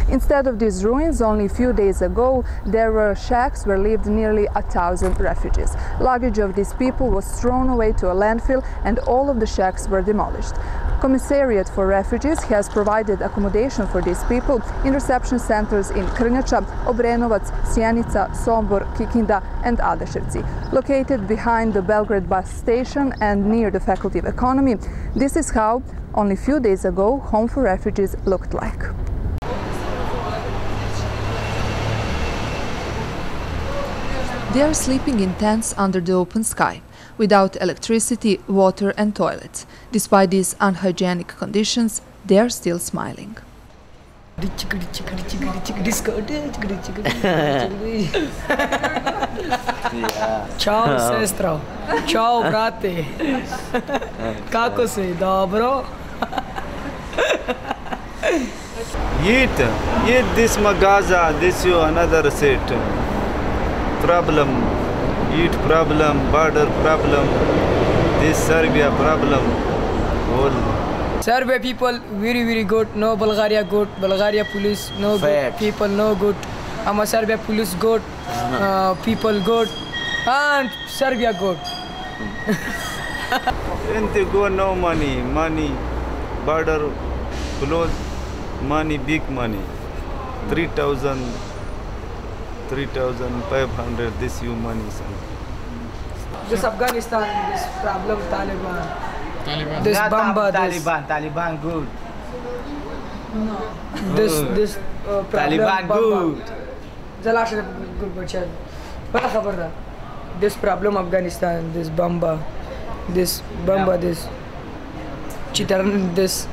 Instead of these ruins, only a few days ago, there were shacks where lived nearly 1,000 refugees. Luggage of these people was thrown away to a landfill and all of the shacks were demolished. Commissariat for Refugees has provided accommodation for these people in reception centers in Krnjača, Obrenovac, Sjenica, Sombor, Kikinda and Adeševci. Located behind the Belgrade bus station and near the Faculty of Economy, this is how, only a few days ago, Home for Refugees looked like. They are sleeping in tents under the open sky, without electricity, water and toilets. Despite these unhygienic conditions, they are still smiling. Ćao sestro, ćao brate, kako si, dobro? Eat this magaza, this you another set. Problem, eat problem, border problem, this Serbia problem. All. Serbia people very good, no Bulgaria good, Bulgaria police no good, people no good. Serbia police good, people good, and Serbia good. And they go no money, border close, money, big money, 3,500, this you money. This Afghanistan, this problem Taliban. This Bamba, Taliban good. No. This Taliban good. Good bachad. Bada khabar tha. This problem Afghanistan, this Bamba, this Chittaran, this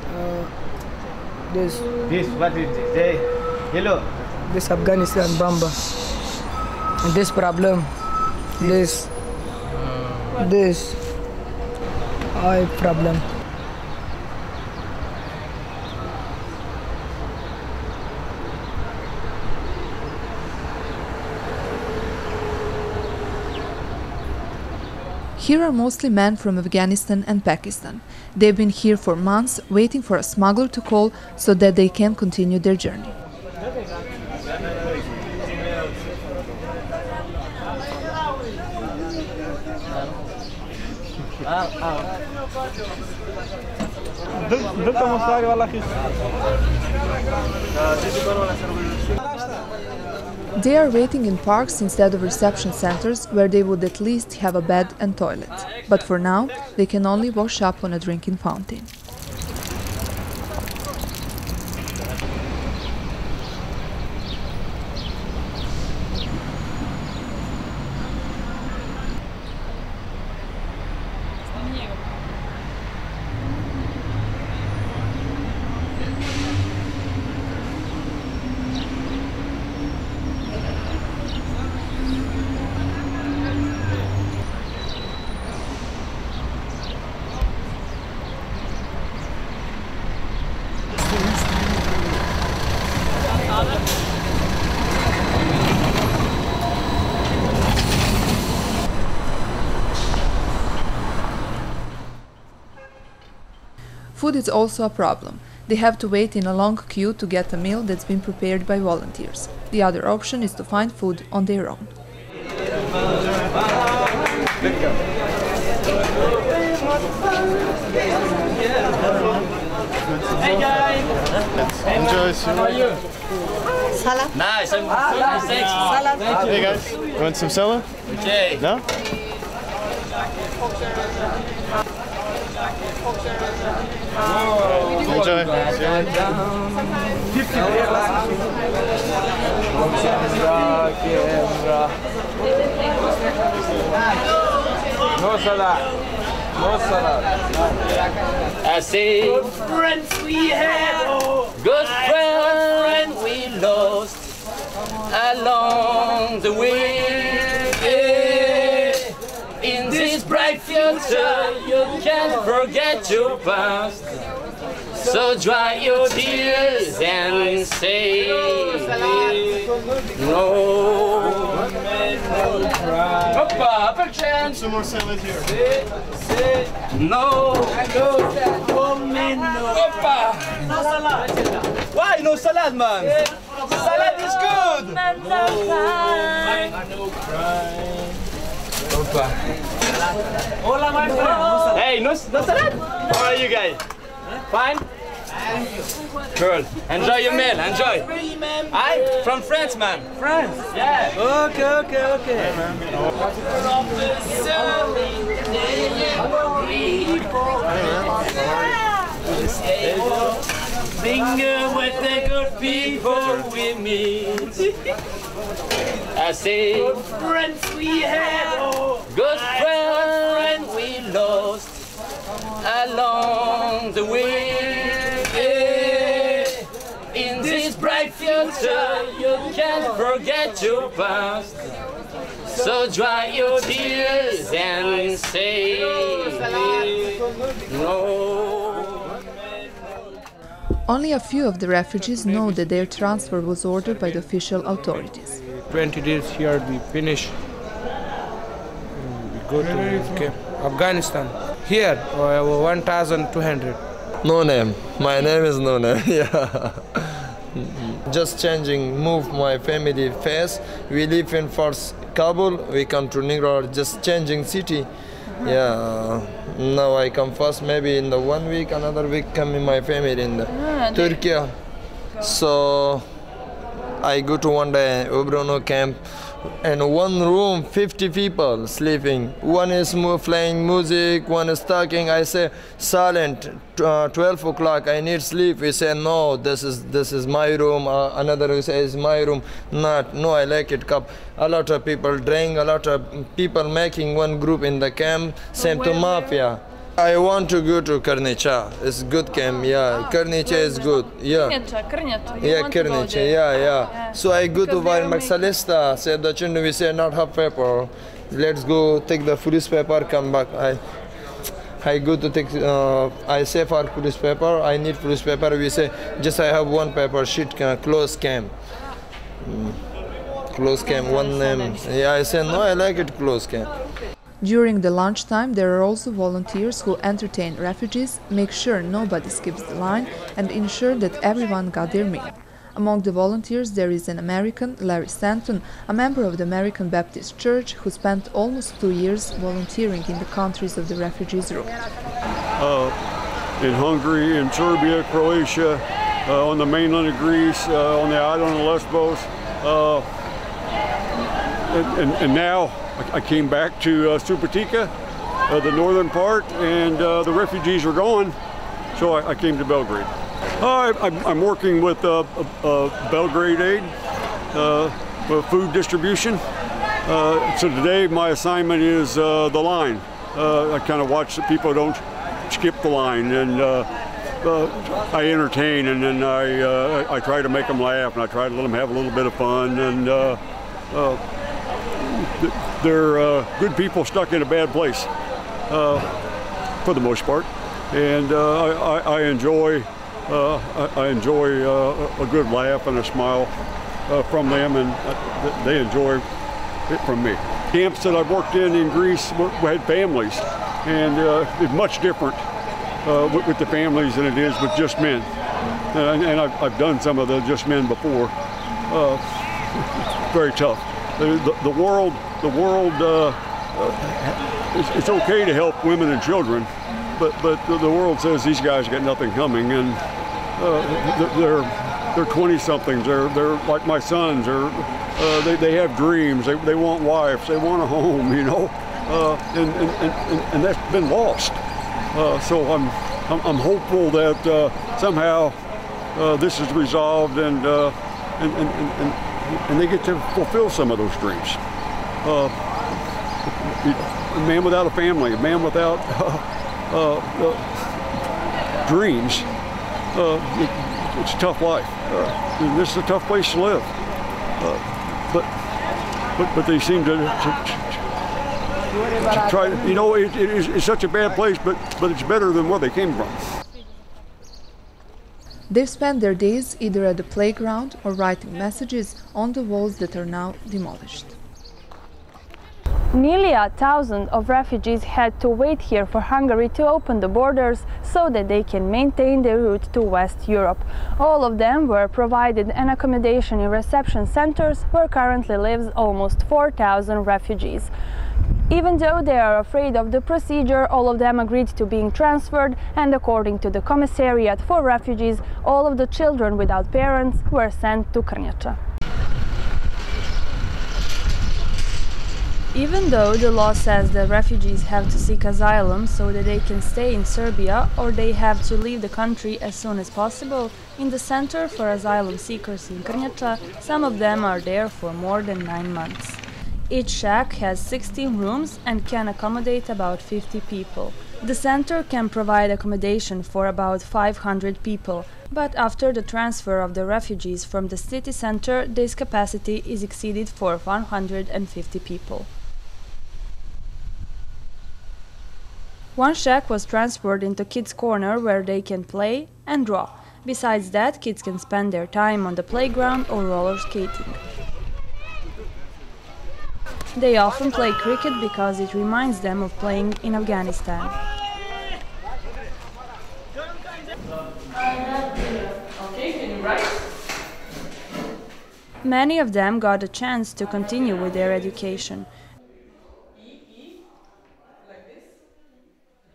what is this? Hey, hello. This Afghanistan Bamba. This problem, this problem. Here are mostly men from Afghanistan and Pakistan. They've been here for months, waiting for a smuggler to call so that they can continue their journey. They are waiting in parks instead of reception centers where they would at least have a bed and toilet. But for now, they can only wash up on a drinking fountain. Food is also a problem. They have to wait in a long queue to get a meal that's been prepared by volunteers. The other option is to find food on their own. Hey guys! Enjoy. How are you? Salad. Nice. Thanks. Salad. Hey guys, you want some salad? Okay. No? Enjoy. No salad. No salad. I say, Good friends we had. good friend we lost along the way. In this bright future, you can't forget your past. So dry your tears and say no. Hoppa, upper chance. Some more salad here. No. Hoppa. No salad. Why no salad, man? Salad is good! Hola, my friend. Hey, no salad? How are you guys? Fine? Cool. Enjoy your meal. Enjoy. I'm from France, man. France? Yeah. Okay. Sing with the good people we meet. I say, Friends we had, good friend we lost along the way. In this bright future, you can't forget your past. So dry your tears and say no. Only a few of the refugees know that their transfer was ordered by the official authorities. 20 days here we finish. We go to Afghanistan. Here, 1,200. No name. My name is no name. Yeah. Just changing, move my family face. We live in first Kabul. We come to Negro. Just changing city. Yeah. Now I come first. Maybe in the 1 week, another week come in my family in the Turkey. So I go to one day Ubrono camp. In one room, 50 people sleeping. One is playing music, one is talking. I say, silent, 12 o'clock, I need sleep. We say, no, this is my room. Another says, my room. Not, no, I like it. Cup. A lot of people drink, a lot of people making one group in the camp, same to mafia. I want to go to Karnicha. It's good camp, yeah. Karnicha is good, yeah. Yeah, Karnicha, yeah. So I go to Var Maxalista, said the children, we say not have paper. Let's go take the police paper, come back. I go to take, I say for police paper, I need police paper. We say, just I have one paper sheet, close camp. Close camp, one name. Yeah, I say, no, I like it, close camp. During the lunchtime, there are also volunteers who entertain refugees, make sure nobody skips the line, and ensure that everyone got their meal. Among the volunteers, there is an American, Larry Stanton, a member of the American Baptist Church, who spent almost 2 years volunteering in the countries of the refugees' route. In Hungary, in Serbia, Croatia, on the mainland of Greece, on the island of Lesbos, and now I came back to Subotica, the northern part, and the refugees were gone, so I came to Belgrade. I'm working with Belgrade Aid, food distribution. So today my assignment is the line. I kind of watch that people don't skip the line, and I entertain, and then I try to make them laugh, and I try to let them have a little bit of fun, and they're good people stuck in a bad place, for the most part, and I enjoy a good laugh and a smile from them, and they enjoy it from me. Camps that I've worked in Greece had families, and it's much different with the families than it is with just men. And I've done some of the just men before. Very tough. The world, it's okay to help women and children, but the world says these guys got nothing coming, and they're 20-somethings. They're like my sons. They have dreams. They want wives. They want a home. You know, and that's been lost. So I'm hopeful that somehow this is resolved, and they get to fulfill some of those dreams. A man without a family, a man without dreams, it's a tough life. This is a tough place to live. But they seem to try. You know, it's such a bad place, but it's better than where they came from. They've spent their days either at the playground or writing messages on the walls that are now demolished. Nearly 1,000 of refugees had to wait here for Hungary to open the borders so that they can maintain their route to West Europe. All of them were provided an accommodation in reception centers where currently lives almost 4,000 refugees. Even though they are afraid of the procedure, all of them agreed to being transferred, and according to the Commissariat for Refugees, all of the children without parents were sent to Krnjača. Even though the law says that refugees have to seek asylum so that they can stay in Serbia or they have to leave the country as soon as possible, in the Center for Asylum Seekers in Krnjača, some of them are there for more than 9 months. Each shack has 16 rooms and can accommodate about 50 people. The center can provide accommodation for about 500 people, but after the transfer of the refugees from the city center, this capacity is exceeded for 150 people. One shack was transferred into Kids' Corner where they can play and draw. Besides that, kids can spend their time on the playground or roller skating. They often play cricket because it reminds them of playing in Afghanistan. Many of them got a chance to continue with their education.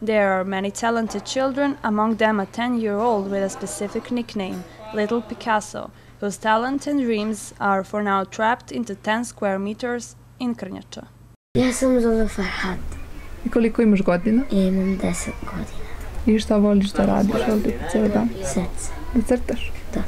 There are many talented children, among them a 10-year-old with a specific nickname, Little Picasso, whose talent and dreams are for now trapped into 10 square meters in Krnjača. Ja sam zove Farhad. I koliko imaš godina? Imam 10 godina. I šta voliš da radiš ovdje cijel dan? Srce. Da crtaš? Da.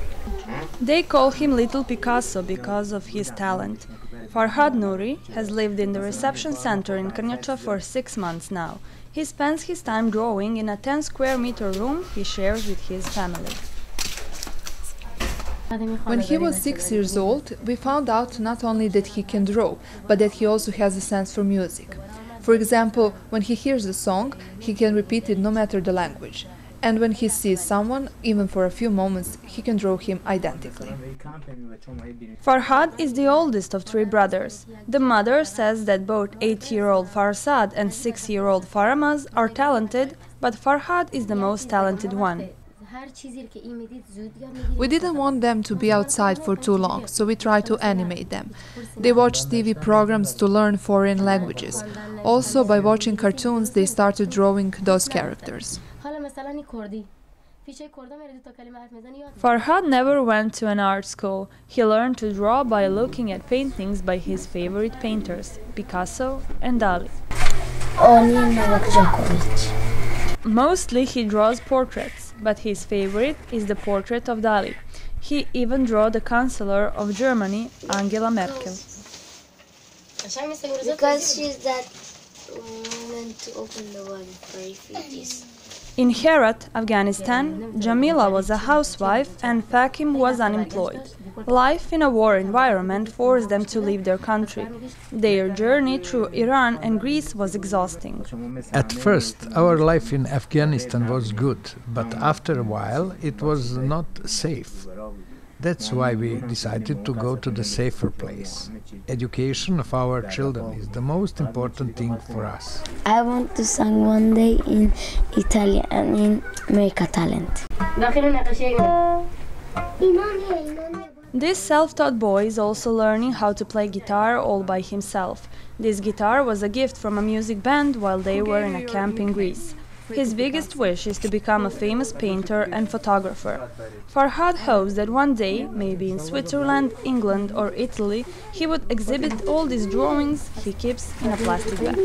They call him Little Picasso because of his talent. Farhad Nouri has lived in the reception center in Krnjača for 6 months now. He spends his time drawing in a 10 square meter room he shares with his family. When he was 6 years old, we found out not only that he can draw, but that he also has a sense for music. For example, when he hears a song, he can repeat it no matter the language. And when he sees someone, even for a few moments, he can draw him identically. Farhad is the oldest of 3 brothers. The mother says that both 8-year-old Farsad and 6-year-old Faramaz are talented, but Farhad is the most talented one. We didn't want them to be outside for too long, so we tried to animate them. They watched TV programs to learn foreign languages. Also, by watching cartoons, they started drawing those characters. Farhad never went to an art school. He learned to draw by looking at paintings by his favorite painters, Picasso and Dali. Mostly he draws portraits, but his favorite is the portrait of Dali. He even drew the Chancellor of Germany, Angela Merkel. Because she's that woman to open the one for refugees. In Herat, Afghanistan, Jamila was a housewife and Fakim was unemployed. Life in a war environment forced them to leave their country. Their journey through Iran and Greece was exhausting. At first, our life in Afghanistan was good, but after a while it was not safe. That's why we decided to go to the safer place. Education of our children is the most important thing for us. I want to sing one day in Italy and in America Talent. This self-taught boy is also learning how to play guitar all by himself. This guitar was a gift from a music band while they were in a camp in Greece. His biggest wish is to become a famous painter and photographer. Farhad hopes that one day, maybe in Switzerland, England or Italy, he would exhibit all these drawings he keeps in a plastic bag.